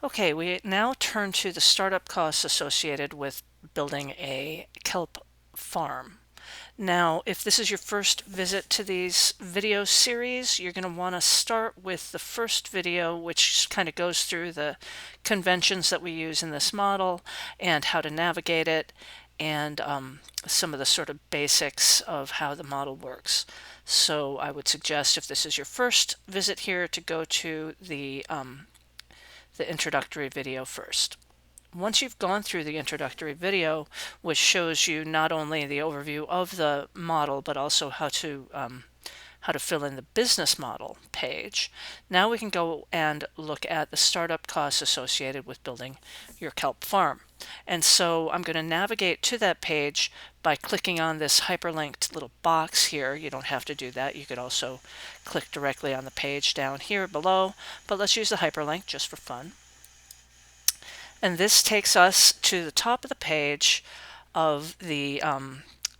Okay, we now turn to the startup costs associated with building a kelp farm. Now, if this is your first visit to these video series, you're going to want to start with the first video, which kind of goes through the conventions that we use in this model and how to navigate it, and some of the sort of basics of how the model works. So I would suggest, if this is your first visit here, to go to the introductory video first. Once you've gone through the introductory video, which shows you not only the overview of the model, but also how to fill in the business model page, now we can go and look at the startup costs associated with building your kelp farm. And so I'm going to navigate to that page by clicking on this hyperlinked little box here. You don't have to do that. You could also click directly on the page down here below, but let's use the hyperlink just for fun. And this takes us to the top of the page of the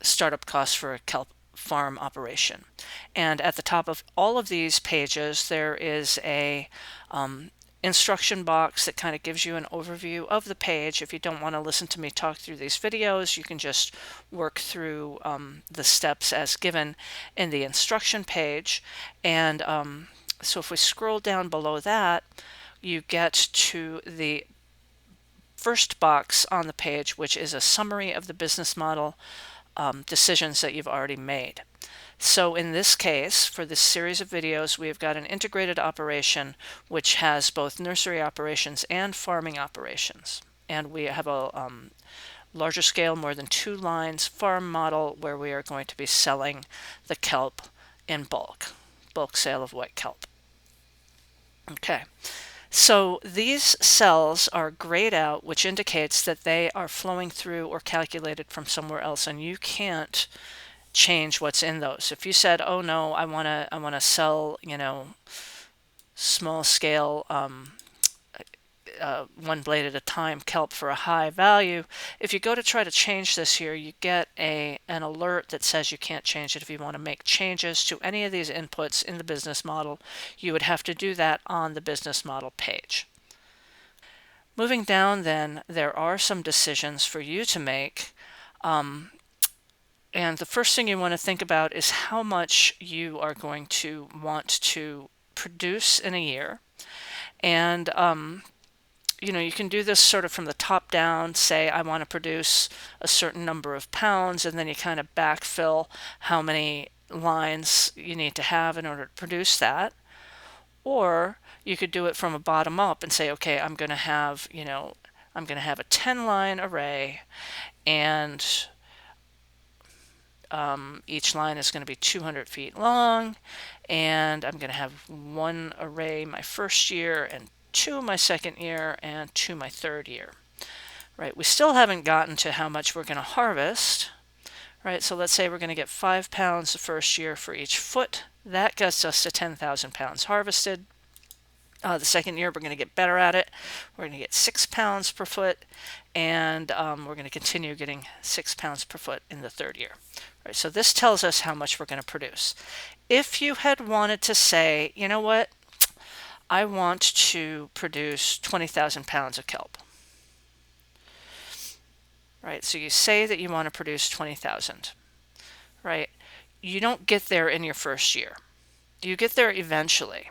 startup costs for a kelp farm operation. And at the top of all of these pages, there is a instruction box that kind of gives you an overview of the page. If you don't want to listen to me talk through these videos, you can just work through the steps as given in the instruction page. And so if we scroll down below that, you get to the first box on the page, which is a summary of the business model decisions that you've already made. So in this case, for this series of videos, we've got an integrated operation which has both nursery operations and farming operations. And we have a larger scale, more than 2 lines farm model where we are going to be selling the kelp in bulk sale of white kelp. Okay. So these cells are grayed out, which indicates that they are flowing through or calculated from somewhere else, and you can't change what's in those. If you said, "Oh no, I want to sell, small scale, one blade at a time kelp for a high value," if you go to try to change this here, you get an alert that says you can't change it. If you want to make changes to any of these inputs in the business model, you would have to do that on the business model page. Moving down then, there are some decisions for you to make. And the first thing you want to think about is how much you are going to want to produce in a year. And you can do this sort of from the top down, say I want to produce a certain number of pounds, and then you kind of backfill how many lines you need to have in order to produce that. Or you could do it from a bottom up and say, okay, I'm going to have a 10-line array, and each line is going to be 200 feet long, and I'm going to have 1 array my first year and 2 my second year and 2 my third year. Right, we still haven't gotten to how much we're going to harvest. Right, so let's say we're going to get 5 pounds the first year for each foot. That gets us to 10,000 pounds harvested. The second year, we're going to get better at it. We're going to get 6 pounds per foot, and we're going to continue getting 6 pounds per foot in the third year. Right, so this tells us how much we're going to produce. If you had wanted to say, you know what, I want to produce 20,000 pounds of kelp. Right, so you say that you want to produce 20,000. Right, you don't get there in your first year. You get there eventually.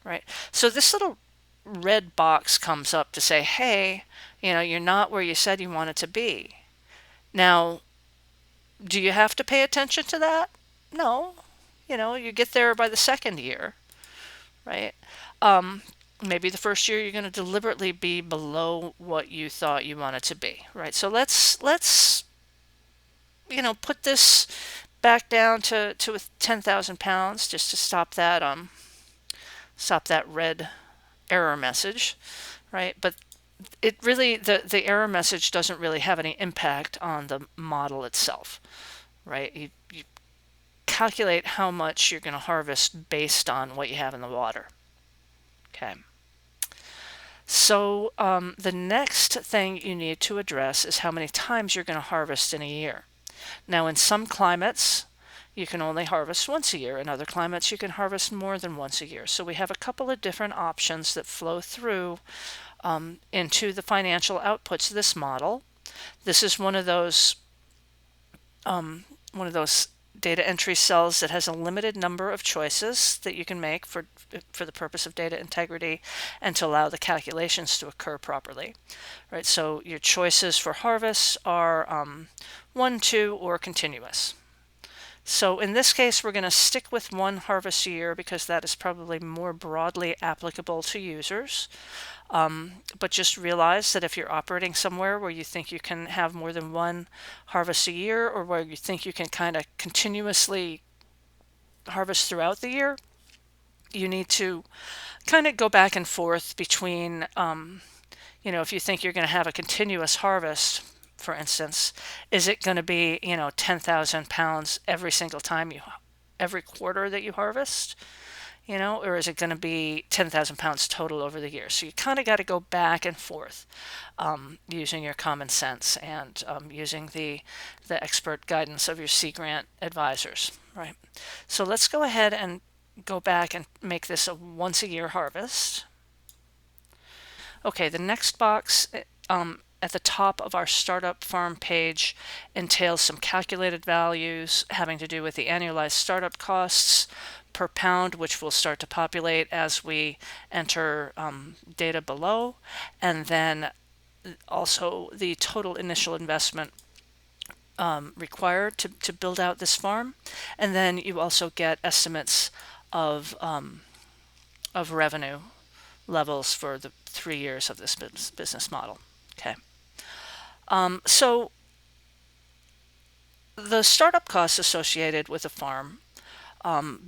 Right, so this little red box comes up to say, hey, you're not where you said you wanted to be. Now, do you have to pay attention to that? No. You get there by the second year, right? Maybe the first year you're going to deliberately be below what you thought you wanted to be, right? So let's put this back down to 10,000 pounds just to stop that red error message, right? But it really, the error message doesn't really have any impact on the model itself, right? You calculate how much you're going to harvest based on what you have in the water. Okay. So the next thing you need to address is how many times you're going to harvest in a year. Now, in some climates, you can only harvest once a year. In other climates, you can harvest more than once a year. So we have a couple of different options that flow through into the financial outputs of this model. This is one of those data entry cells that has a limited number of choices that you can make for the purpose of data integrity and to allow the calculations to occur properly. Right, so your choices for harvest are 1, 2, or continuous. So in this case, we're going to stick with one harvest a year because that is probably more broadly applicable to users. But just realize that if you're operating somewhere where you think you can have more than one harvest a year, or where you think you can kind of continuously harvest throughout the year, you need to kind of go back and forth between, if you think you're going to have a continuous harvest, for instance, is it going to be, 10,000 pounds every single time every quarter that you harvest? Or is it going to be 10,000 pounds total over the year? So you kind of got to go back and forth using your common sense and using the expert guidance of your Sea Grant advisors, right? So let's go ahead and go back and make this a once a year harvest. Okay, the next box at the top of our startup farm page entails some calculated values having to do with the annualized startup costs per pound, which will start to populate as we enter data below, and then also the total initial investment required to build out this farm. And then you also get estimates of revenue levels for the 3 years of this business model. Okay. So the startup costs associated with a farm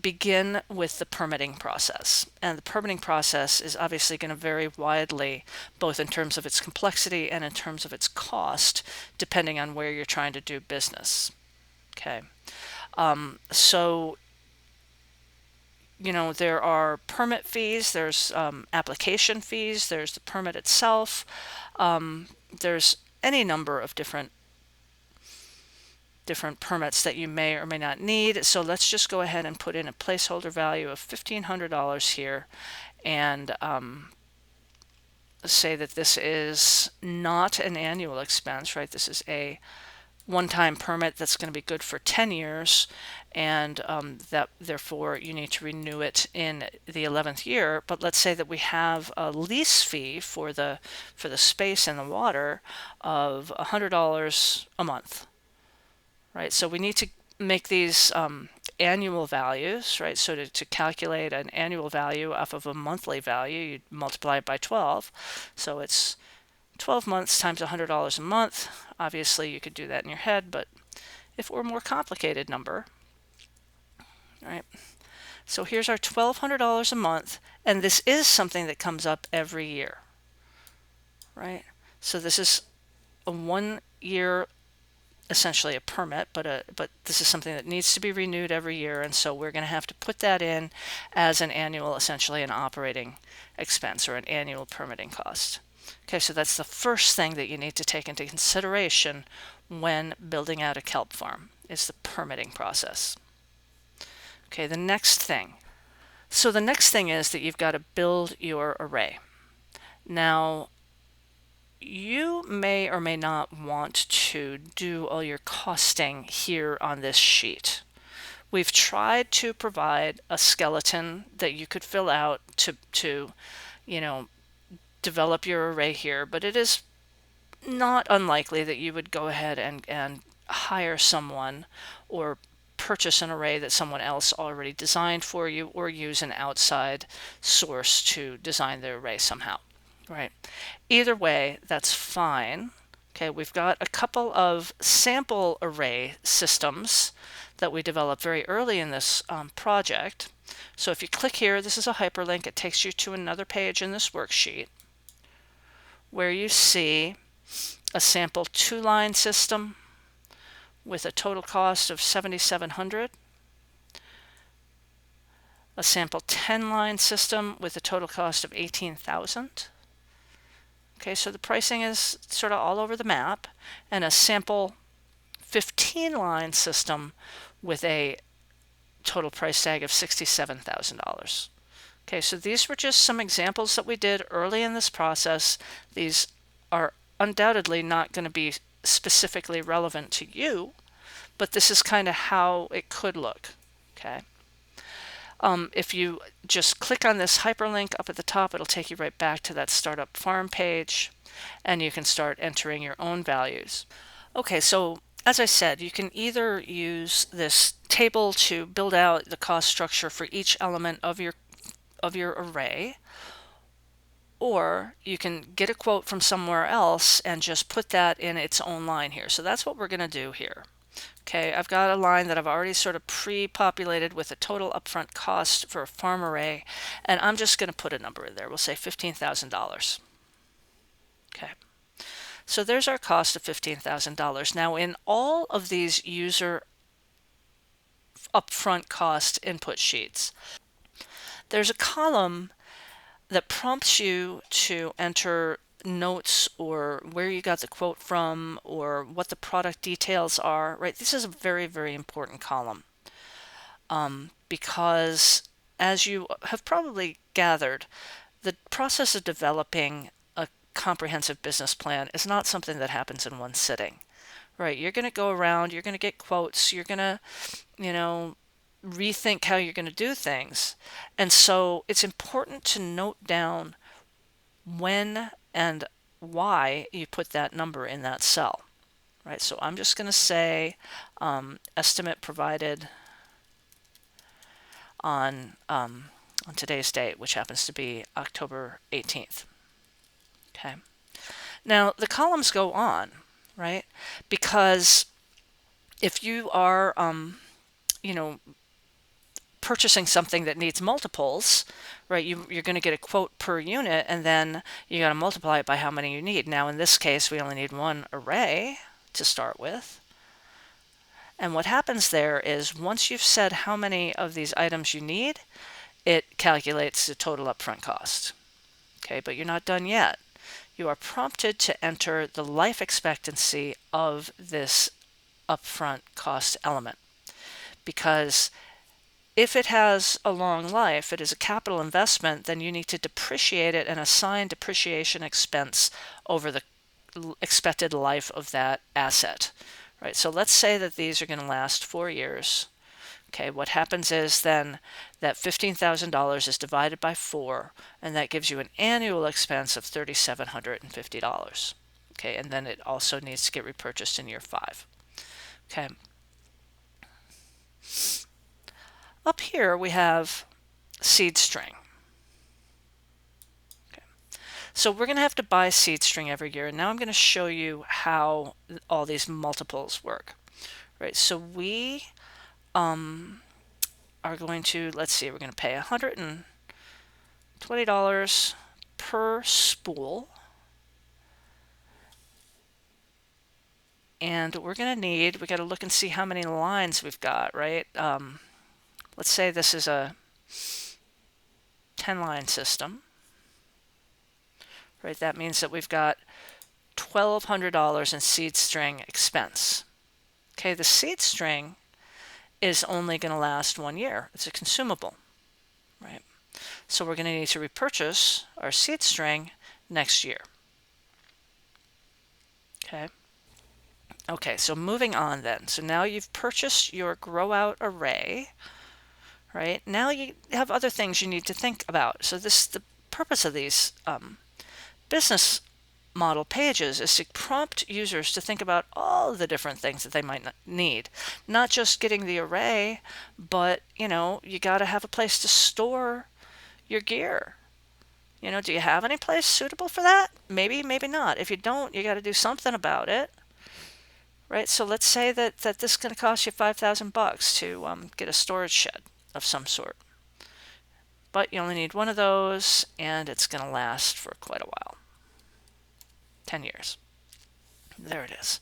begin with the permitting process. And the permitting process is obviously going to vary widely, both in terms of its complexity and in terms of its cost, depending on where you're trying to do business. Okay. So there are permit fees, there's application fees, there's the permit itself, there's any number of different permits that you may or may not need. So let's just go ahead and put in a placeholder value of $1,500 here and say that this is not an annual expense, right? This is a one-time permit that's going to be good for 10 years, and that therefore you need to renew it in the 11th year. But let's say that we have a lease fee for the space and the water of $100 a month, right? So we need to make these annual values, right? So to calculate an annual value off of a monthly value, you multiply it by 12. So it's 12 months times $100 a month. Obviously, you could do that in your head, but if we're a more complicated number, right? So here's our $1,200 a month, and this is something that comes up every year, right? So this is a 1 year, essentially a permit, but this is something that needs to be renewed every year, and so we're going to have to put that in as an annual, essentially an operating expense or an annual permitting cost. Okay, so that's the first thing that you need to take into consideration when building out a kelp farm, is the permitting process. Okay, the next thing. So the next thing is that you've got to build your array. Now, you may or may not want to do all your costing here on this sheet. We've tried to provide a skeleton that you could fill out to develop your array here, but it is not unlikely that you would go ahead and hire someone or purchase an array that someone else already designed for you, or use an outside source to design the array somehow, right? Either way, that's fine. Okay, we've got a couple of sample array systems that we developed very early in this project. So if you click here, this is a hyperlink. It takes you to another page in this worksheet where you see a sample 2-line system with a total cost of $7,700, a sample 10-line system with a total cost of $18,000. Okay, so the pricing is sort of all over the map, and a sample 15-line system with a total price tag of $67,000. Okay, so these were just some examples that we did early in this process. These are undoubtedly not going to be specifically relevant to you, but this is kind of how it could look. Okay. If you just click on this hyperlink up at the top, it'll take you right back to that startup farm page, and you can start entering your own values. Okay, so as I said, you can either use this table to build out the cost structure for each element of your array, or you can get a quote from somewhere else and just put that in its own line here. So that's what we're going to do here. Okay, I've got a line that I've already sort of pre-populated with a total upfront cost for a farm array, and I'm just going to put a number in there. We'll say $15,000. Okay, so there's our cost of $15,000. Now, in all of these user upfront cost input sheets, there's a column that prompts you to enter notes or where you got the quote from or what the product details are, right? This is a very, very important column because, as you have probably gathered, the process of developing a comprehensive business plan is not something that happens in one sitting, right? You're going to go around, you're going to get quotes, you're going to, rethink how you're going to do things. And so it's important to note down when and why you put that number in that cell, right? So I'm just going to say estimate provided on today's date, which happens to be October 18th. Okay. Now the columns go on, right? Because if you are, purchasing something that needs multiples, right, you're going to get a quote per unit, and then you got to multiply it by how many you need. Now in this case, we only need one array to start with. And what happens there is once you've said how many of these items you need, it calculates the total upfront cost. Okay, but you're not done yet. You are prompted to enter the life expectancy of this upfront cost element, because if it has a long life, it is a capital investment, then you need to depreciate it and assign depreciation expense over the expected life of that asset, right? So let's say that these are going to last 4 years. Okay, what happens is then that $15,000 is divided by 4, and that gives you an annual expense of $3,750. Okay, and then it also needs to get repurchased in year 5. Okay. Up here we have seed string. Okay. So we're going to have to buy seed string every year, and now I'm going to show you how all these multiples work. Right, so we are going to, let's see, we're going to pay $120 per spool, and we're going to need, we got to look and see how many lines we've got, right? Let's say this is a 10-line system, right? That means that we've got $1,200 in seed string expense. Okay, the seed string is only going to last 1 year. It's a consumable, right? So we're going to need to repurchase our seed string next year. Okay. Okay, so moving on then. So now you've purchased your grow out array, right? Now you have other things you need to think about. So the purpose of these business model pages is to prompt users to think about all the different things that they might need. Not just getting the array, but you got to have a place to store your gear. Do you have any place suitable for that? Maybe, maybe not. If you don't, you got to do something about it. Right? So let's say that this is going to cost you $5,000 to get a storage shed of some sort. But you only need one of those, and it's going to last for quite a while. 10 years. There it is.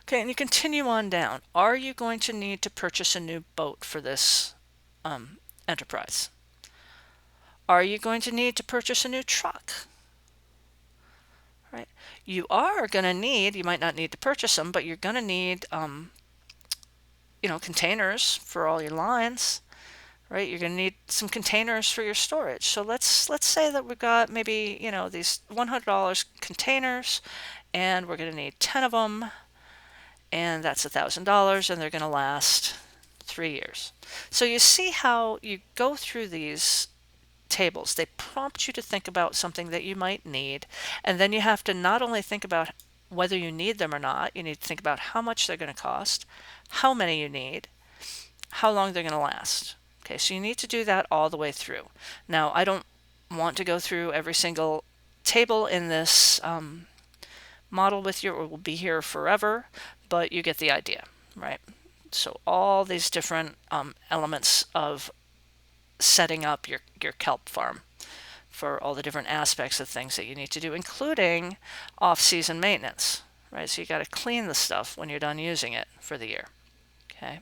Okay, and you continue on down. Are you going to need to purchase a new boat for this enterprise? Are you going to need to purchase a new truck? Right? You are going to need, you might not need to purchase them, but you're going to need, containers for all your lines. right? You're going to need some containers for your storage. So let's say that we've got maybe, these $100 containers, and we're going to need 10 of them, and that's $1,000, and they're going to last 3 years. So you see how you go through these tables. They prompt you to think about something that you might need, and then you have to not only think about whether you need them or not, you need to think about how much they're going to cost, how many you need, how long they're going to last. Okay, so you need to do that all the way through. Now, I don't want to go through every single table in this model with you, or we'll be here forever, but you get the idea, right? So all these different elements of setting up your kelp farm for all the different aspects of things that you need to do, including off-season maintenance, right? So you got to clean the stuff when you're done using it for the year, okay?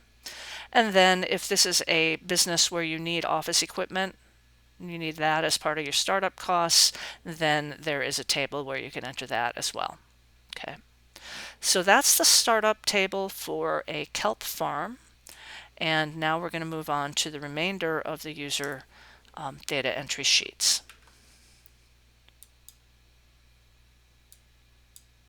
And then if this is a business where you need office equipment, you need that as part of your startup costs, then there is a table where you can enter that as well, okay? So that's the startup table for a kelp farm. And now we're going to move on to the remainder of the user data entry sheets.